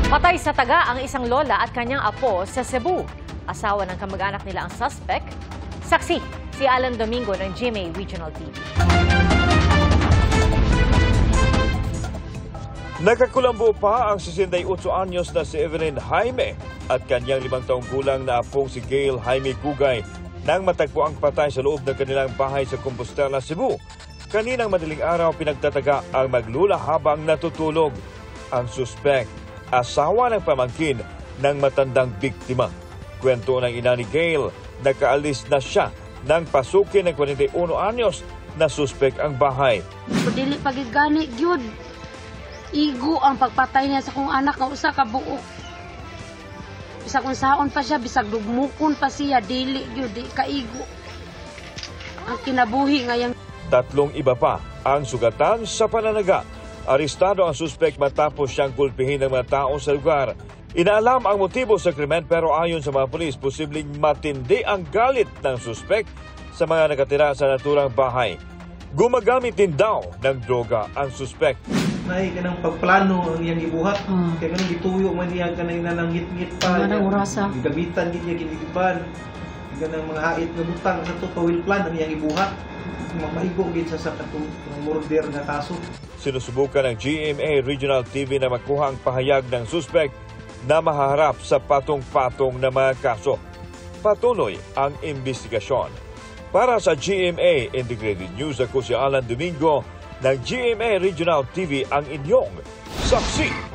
Patay sa taga ang isang lola at kanyang apo sa Cebu. Asawa ng kamag-anak nila ang suspect. Saksi, si Alan Domingo ng GMA Regional TV. Nakakulambo pa ang 68 anyos na si Evelyn Jaime at kanyang 5 taong gulang na apong si Gail Jaime Gugay nang matagpo ang patay sa loob ng kanilang bahay sa Compostela, Cebu. Kaninang madaling araw pinagtataga ang maglula habang natutulog. Ang suspect, asawa ng pamangkin ng matandang biktima. Kwento ng ina ni Gail, nakaalis na siya nang pasukin ng 41 anyos na suspect ang bahay. Dili pagigani gyud. Igo ang pagpatay niya sa kong anak nga usa ka buok. Bisag kung saon pa siya, bisag dugmukon pa siya, dili gyud di kaigo. Ang kinabuhi ngayang 3 iba pa ang sugatan sa pananaga. Arestado ang suspect matapos siyang gulpihin ng mga tao sa lugar. Inaalam ang motibo sa krimen pero ayon sa mga pulis, posibleng matindi ang galit ng suspect sa mga nakatira sa naturang bahay. Gumagamit din daw ng droga ang suspect. May kanang pagplano ang iyang ibuhat. Kaya kanang gituyo man niya kanang nanangit-ngit pa. Kanang orasa. Gamitan gid niya ginigiban. Kanang mga hait nga butang sa will plan ang iyang ibuhat. Maigo gid sa katong murder nga kaso. Sinusubukan ng GMA Regional TV na makuha ang pahayag ng suspect na mahaharap sa patong-patong na mga kaso. Patuloy ang investigasyon. Para sa GMA Integrated News, ako si Alan Domingo ng GMA Regional TV, ang inyong saksi.